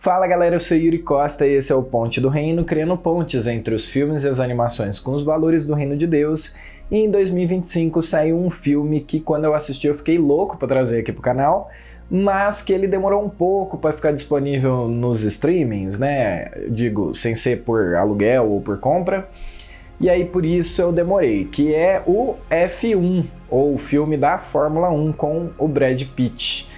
Fala galera, eu sou Yuri Costa e esse é o Ponte do Reino, criando pontes entre os filmes e as animações com os valores do Reino de Deus. E em 2025 saiu um filme que quando eu assisti eu fiquei louco para trazer aqui pro canal, mas que ele demorou um pouco para ficar disponível nos streamings, né? Digo, sem ser por aluguel ou por compra. E aí por isso eu demorei, que é o F1, ou o filme da Fórmula 1 com o Brad Pitt.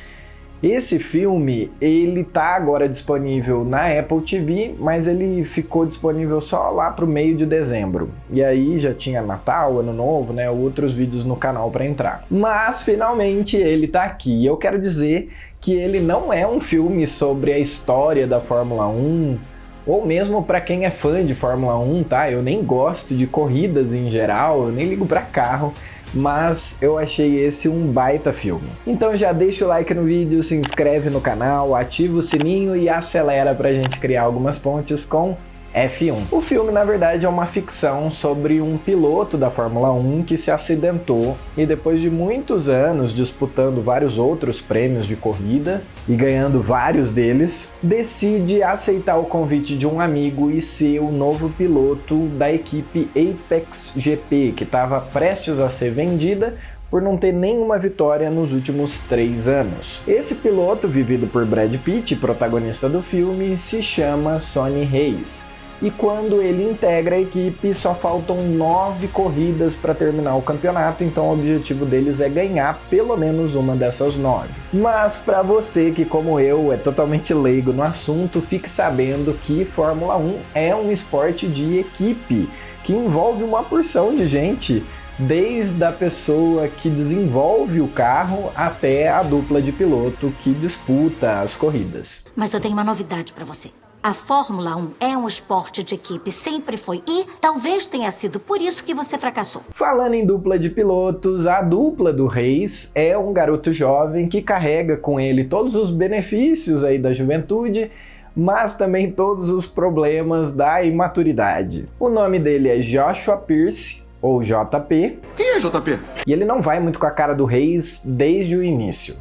Esse filme, ele tá agora disponível na Apple TV, mas ele ficou disponível só lá pro meio de dezembro. E aí já tinha Natal, Ano Novo, né, outros vídeos no canal para entrar. Mas finalmente ele tá aqui. E eu quero dizer que ele não é um filme sobre a história da Fórmula 1, ou mesmo para quem é fã de Fórmula 1, tá? Eu nem gosto de corridas em geral, eu nem ligo para carro. Mas eu achei esse um baita filme. Então já deixa o like no vídeo, se inscreve no canal, ativa o sininho e acelera pra gente criar algumas pontes com F1. O filme, na verdade, é uma ficção sobre um piloto da Fórmula 1 que se acidentou e depois de muitos anos disputando vários outros prêmios de corrida e ganhando vários deles, decide aceitar o convite de um amigo e ser o novo piloto da equipe Apex GP, que estava prestes a ser vendida por não ter nenhuma vitória nos últimos 3 anos. Esse piloto, vivido por Brad Pitt, protagonista do filme, se chama Sonny Hayes. E quando ele integra a equipe, só faltam 9 corridas para terminar o campeonato, então o objetivo deles é ganhar pelo menos uma dessas 9. Mas para você que, como eu, é totalmente leigo no assunto, fique sabendo que Fórmula 1 é um esporte de equipe, que envolve uma porção de gente, desde a pessoa que desenvolve o carro até a dupla de piloto que disputa as corridas. Mas eu tenho uma novidade para você. A Fórmula 1 é um esporte de equipe, sempre foi, e talvez tenha sido por isso que você fracassou. Falando em dupla de pilotos, a dupla do Hayes é um garoto jovem que carrega com ele todos os benefícios aí da juventude, mas também todos os problemas da imaturidade. O nome dele é Joshua Pierce, ou JP. Quem é JP? E ele não vai muito com a cara do Hayes desde o início.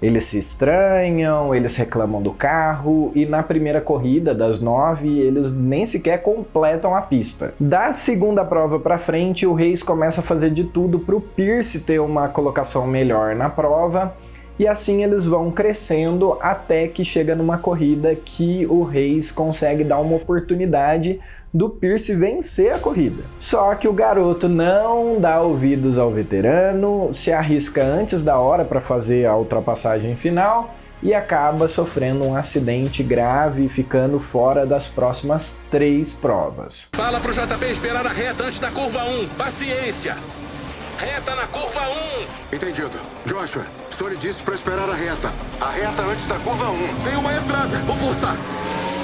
Eles se estranham, eles reclamam do carro e na primeira corrida das 9 eles nem sequer completam a pista. Da segunda prova para frente, o Hayes começa a fazer de tudo para o Pierce ter uma colocação melhor na prova e assim eles vão crescendo até que chega numa corrida que o Hayes consegue dar uma oportunidade do Pierce vencer a corrida. Só que o garoto não dá ouvidos ao veterano, se arrisca antes da hora para fazer a ultrapassagem final e acaba sofrendo um acidente grave, ficando fora das próximas 3 provas. Fala pro JP esperar a reta antes da curva 1. Paciência! Reta na curva 1! Entendido. Joshua, o senhor disse para esperar a reta. A reta antes da curva 1. Tem uma entrada, vou forçar.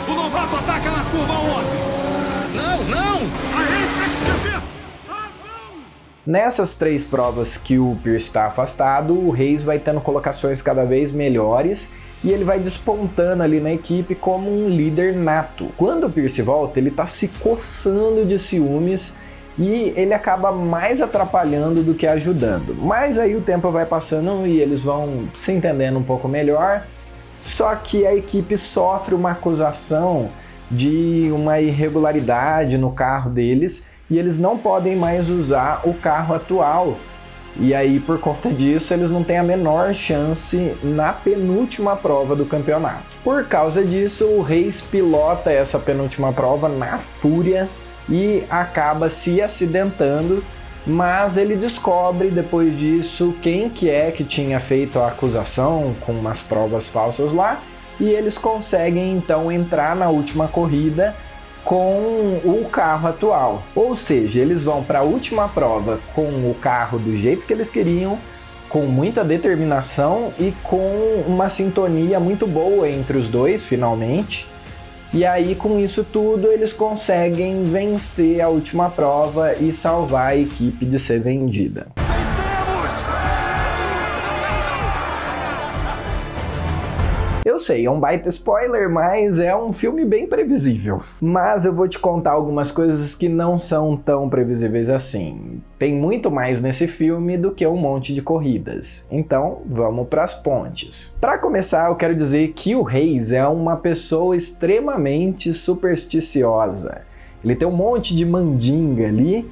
O novato ataca na curva 11. Não! Nessas 3 provas que o Pierce está afastado, o Hayes vai tendo colocações cada vez melhores e ele vai despontando ali na equipe como um líder nato. Quando o Pierce volta, ele está se coçando de ciúmes e ele acaba mais atrapalhando do que ajudando. Mas aí o tempo vai passando e eles vão se entendendo um pouco melhor, só que a equipe sofre uma acusação de uma irregularidade no carro deles e eles não podem mais usar o carro atual. E aí, por conta disso, eles não têm a menor chance na penúltima prova do campeonato. Por causa disso, o Hayes pilota essa penúltima prova na fúria e acaba se acidentando, mas ele descobre depois disso quem que é que tinha feito a acusação com umas provas falsas lá. E eles conseguem então entrar na última corrida com o carro atual. Ou seja, eles vão para a última prova com o carro do jeito que eles queriam, com muita determinação e com uma sintonia muito boa entre os dois, finalmente. E aí, com isso tudo, eles conseguem vencer a última prova e salvar a equipe de ser vendida. Eu sei, é um baita spoiler, mas é um filme bem previsível. Mas eu vou te contar algumas coisas que não são tão previsíveis assim. Tem muito mais nesse filme do que um monte de corridas. Então, vamos para as pontes. Para começar, eu quero dizer que o Reis é uma pessoa extremamente supersticiosa. Ele tem um monte de mandinga ali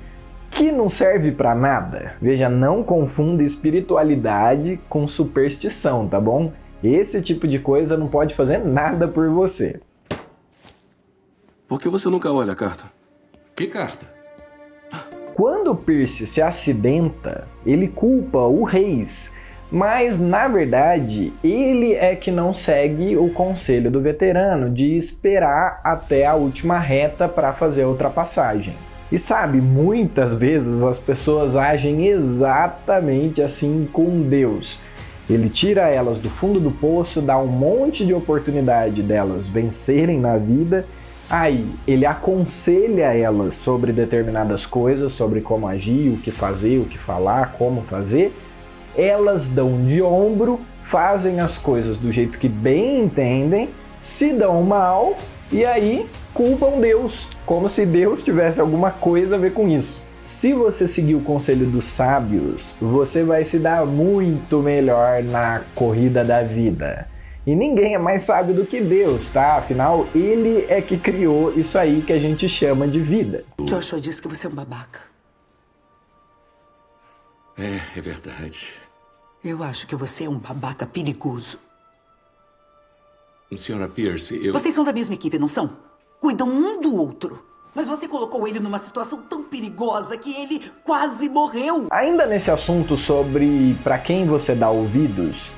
que não serve para nada. Veja, não confunda espiritualidade com superstição, tá bom? Esse tipo de coisa não pode fazer nada por você. Por que você nunca olha a carta? Que carta? Quando Pierce se acidenta, ele culpa o Reis, mas na verdade ele é que não segue o conselho do veterano de esperar até a última reta para fazer a ultrapassagem. E sabe, muitas vezes as pessoas agem exatamente assim com Deus. Ele tira elas do fundo do poço, dá um monte de oportunidade delas vencerem na vida, aí ele aconselha elas sobre determinadas coisas, sobre como agir, o que fazer, o que falar, como fazer. Elas dão de ombro, fazem as coisas do jeito que bem entendem, se dão mal e aí culpam Deus, como se Deus tivesse alguma coisa a ver com isso. Se você seguir o conselho dos sábios, você vai se dar muito melhor na corrida da vida. E ninguém é mais sábio do que Deus, tá? Afinal, ele é que criou isso aí que a gente chama de vida. Joshua disse que você é um babaca. É verdade. Eu acho que você é um babaca perigoso. Senhora Pierce, eu... Vocês são da mesma equipe, não são? Cuidam um do outro. Mas você colocou ele numa situação tão perigosa que ele quase morreu. Ainda nesse assunto sobre para quem você dá ouvidos,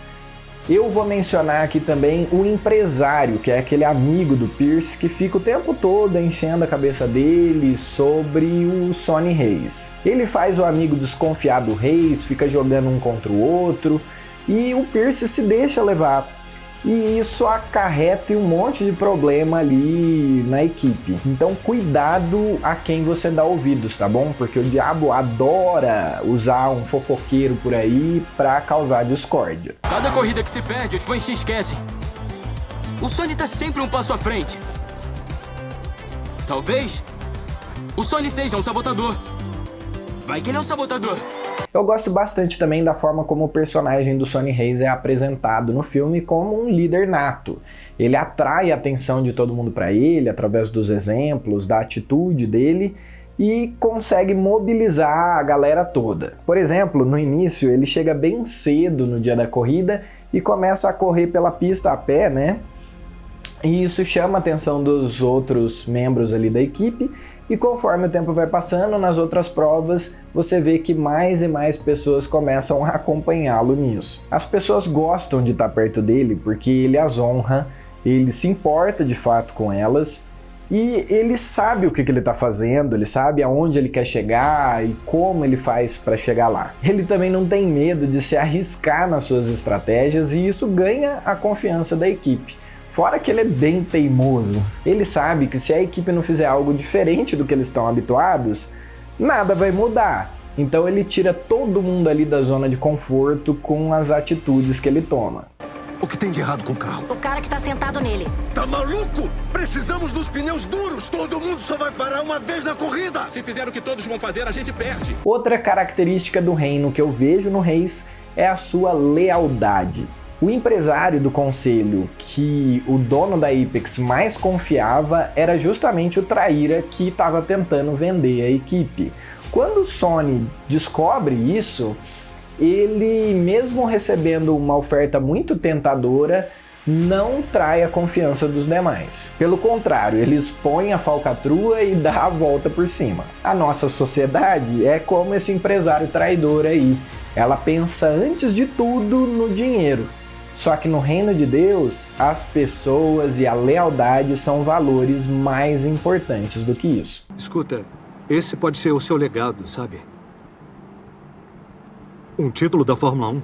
eu vou mencionar aqui também o empresário, que é aquele amigo do Pierce que fica o tempo todo enchendo a cabeça dele sobre o Sonny Reis. Ele faz o amigo desconfiar do Reis, fica jogando um contra o outro e o Pierce se deixa levar. E isso acarreta um monte de problema ali na equipe. Então cuidado a quem você dá ouvidos, tá bom? Porque o diabo adora usar um fofoqueiro por aí pra causar discórdia. Cada corrida que se perde, os fãs se esquecem. O Sonny tá sempre um passo à frente. Talvez o Sonny seja um sabotador. Vai que ele é um sabotador. Eu gosto bastante também da forma como o personagem do Sonny Reis é apresentado no filme como um líder nato. Ele atrai a atenção de todo mundo para ele através dos exemplos, da atitude dele e consegue mobilizar a galera toda. Por exemplo, no início ele chega bem cedo no dia da corrida e começa a correr pela pista a pé, né? E isso chama a atenção dos outros membros ali da equipe. E conforme o tempo vai passando, nas outras provas, você vê que mais e mais pessoas começam a acompanhá-lo nisso. As pessoas gostam de estar perto dele porque ele as honra, ele se importa de fato com elas e ele sabe o que ele está fazendo, ele sabe aonde ele quer chegar e como ele faz para chegar lá. Ele também não tem medo de se arriscar nas suas estratégias e isso ganha a confiança da equipe. Fora que ele é bem teimoso. Ele sabe que se a equipe não fizer algo diferente do que eles estão habituados, nada vai mudar. Então ele tira todo mundo ali da zona de conforto com as atitudes que ele toma. O que tem de errado com o carro? O cara que tá sentado nele. Tá maluco? Precisamos dos pneus duros. Todo mundo só vai parar uma vez na corrida. Se fizer o que todos vão fazer, a gente perde. Outra característica do reino que eu vejo no Reis é a sua lealdade. O empresário do conselho que o dono da Apex mais confiava era justamente o traíra que estava tentando vender a equipe. Quando o Sonny descobre isso, ele, mesmo recebendo uma oferta muito tentadora, não trai a confiança dos demais. Pelo contrário, ele expõe a falcatrua e dá a volta por cima. A nossa sociedade é como esse empresário traidor aí. Ela pensa antes de tudo no dinheiro. Só que no reino de Deus, as pessoas e a lealdade são valores mais importantes do que isso. Escuta, esse pode ser o seu legado, sabe? Um título da Fórmula 1.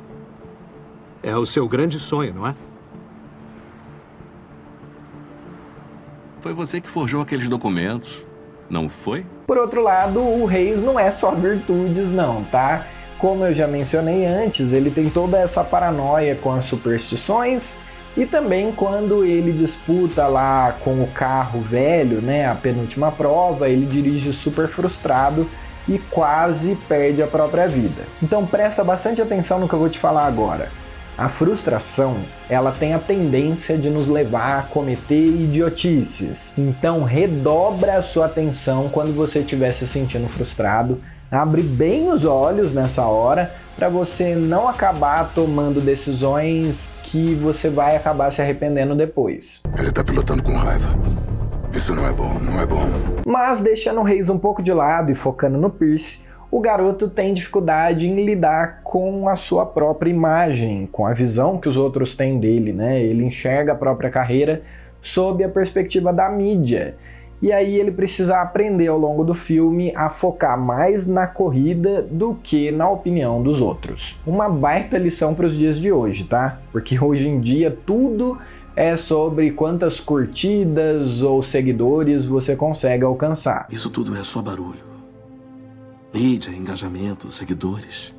É o seu grande sonho, não é? Foi você que forjou aqueles documentos, não foi? Por outro lado, o Reis não é só virtudes não, tá? Como eu já mencionei antes, ele tem toda essa paranoia com as superstições E também quando ele disputa lá com o carro velho, né, a penúltima prova, ele dirige super frustrado e quase perde a própria vida. Então presta bastante atenção no que eu vou te falar agora. A frustração, ela tem a tendência de nos levar a cometer idiotices. Então redobra a sua atenção quando você estiver se sentindo frustrado. Abre bem os olhos nessa hora para você não acabar tomando decisões que você vai acabar se arrependendo depois. Ele tá pilotando com raiva. Isso não é bom, não é bom. Mas deixando o Reis um pouco de lado e focando no Pierce, o garoto tem dificuldade em lidar com a sua própria imagem, com a visão que os outros têm dele, né? Ele enxerga a própria carreira sob a perspectiva da mídia. E aí ele precisa aprender ao longo do filme a focar mais na corrida do que na opinião dos outros. Uma baita lição para os dias de hoje, tá? Porque hoje em dia tudo é sobre quantas curtidas ou seguidores você consegue alcançar. Isso tudo é só barulho. Mídia, engajamento, seguidores.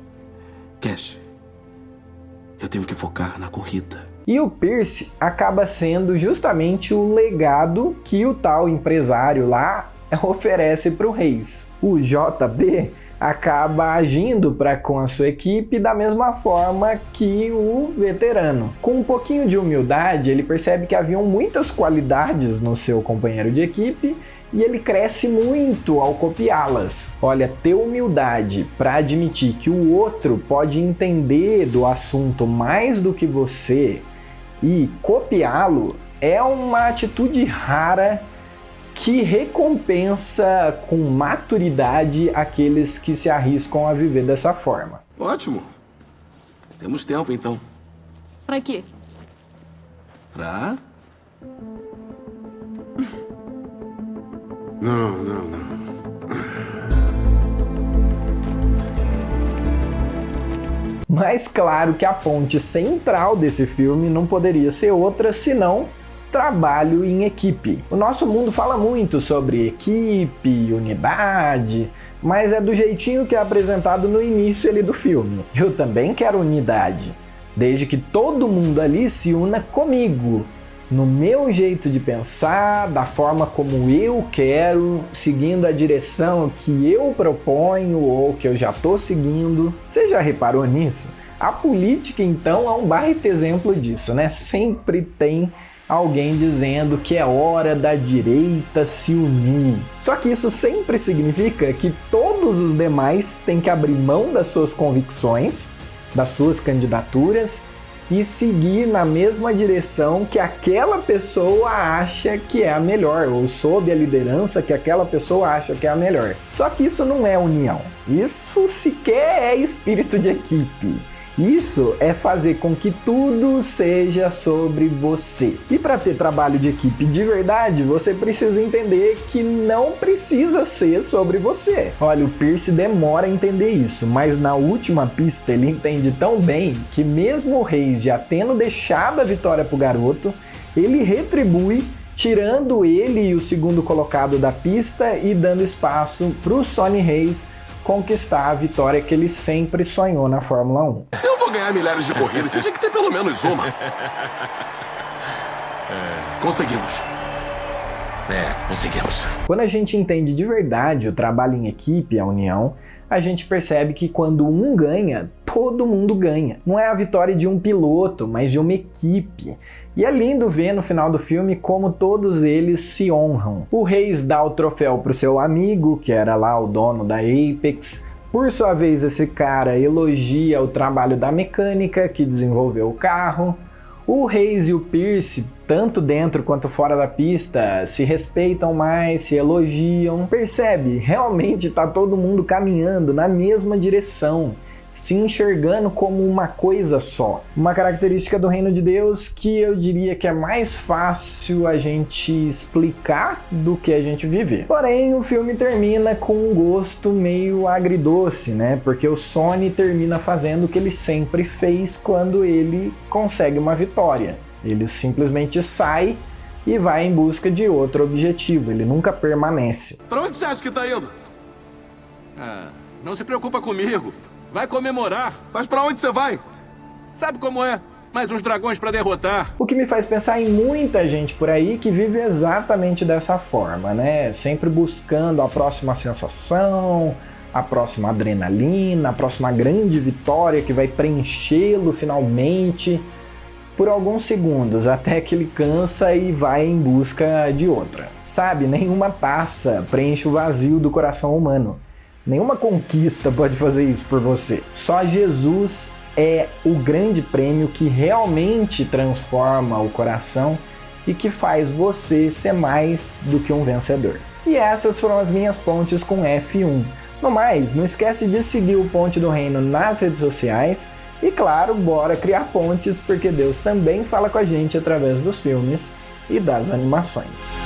Cash. Eu tenho que focar na corrida. E o Pierce acaba sendo justamente o legado que o tal empresário lá oferece para o Reis. O JB acaba agindo com a sua equipe da mesma forma que o veterano. Com um pouquinho de humildade, ele percebe que haviam muitas qualidades no seu companheiro de equipe e ele cresce muito ao copiá-las. Olha, ter humildade para admitir que o outro pode entender do assunto mais do que você e copiá-lo é uma atitude rara que recompensa com maturidade aqueles que se arriscam a viver dessa forma. Ótimo. Temos tempo, então. Pra quê? Pra? Não. Mas claro que a ponte central desse filme não poderia ser outra senão trabalho em equipe. O nosso mundo fala muito sobre equipe, unidade, mas é do jeitinho que é apresentado no início ali do filme. Eu também quero unidade, desde que todo mundo ali se una comigo, no meu jeito de pensar, da forma como eu quero, seguindo a direção que eu proponho ou que eu já estou seguindo. Você já reparou nisso? A política, então, é um baita exemplo disso, né? Sempre tem alguém dizendo que é hora da direita se unir. Só que isso sempre significa que todos os demais têm que abrir mão das suas convicções, das suas candidaturas e seguir na mesma direção que aquela pessoa acha que é a melhor, ou sob a liderança que aquela pessoa acha que é a melhor. Só que isso não é união. Isso sequer é espírito de equipe. Isso é fazer com que tudo seja sobre você. E para ter trabalho de equipe de verdade, você precisa entender que não precisa ser sobre você. Olha, o Pierce demora a entender isso, mas na última pista ele entende tão bem que mesmo o Reis já tendo deixado a vitória pro garoto, ele retribui, tirando ele e o segundo colocado da pista e dando espaço pro Sonny Reis conquistar a vitória que ele sempre sonhou na Fórmula 1. Eu vou ganhar milhares de corridas, você tinha que ter pelo menos uma. Conseguimos. Conseguimos. Quando a gente entende de verdade o trabalho em equipe, a união, a gente percebe que quando um ganha, todo mundo ganha. Não é a vitória de um piloto, mas de uma equipe. E é lindo ver no final do filme como todos eles se honram. O Reis dá o troféu pro seu amigo, que era lá o dono da Apex. Por sua vez, esse cara elogia o trabalho da mecânica que desenvolveu o carro. O Reis e o Pierce, tanto dentro quanto fora da pista, se respeitam mais, se elogiam. Percebe? Realmente tá todo mundo caminhando na mesma direção, se enxergando como uma coisa só. Uma característica do Reino de Deus que eu diria que é mais fácil a gente explicar do que a gente viver. Porém, o filme termina com um gosto meio agridoce, né? Porque o Sonny termina fazendo o que ele sempre fez quando ele consegue uma vitória. Ele simplesmente sai e vai em busca de outro objetivo. Ele nunca permanece. Pra onde você acha que tá indo? Não se preocupa comigo. Vai comemorar. Mas pra onde você vai? Sabe como é? Mais uns dragões pra derrotar. O que me faz pensar em muita gente por aí que vive exatamente dessa forma, né? Sempre buscando a próxima sensação, a próxima adrenalina, a próxima grande vitória que vai preenchê-lo finalmente por alguns segundos, até que ele cansa e vai em busca de outra. Sabe, nenhuma taça preenche o vazio do coração humano. Nenhuma conquista pode fazer isso por você. Só Jesus é o grande prêmio que realmente transforma o coração e que faz você ser mais do que um vencedor. E essas foram as minhas pontes com F1. No mais, não esquece de seguir o Ponte do Reino nas redes sociais e, claro, bora criar pontes, porque Deus também fala com a gente através dos filmes e das animações.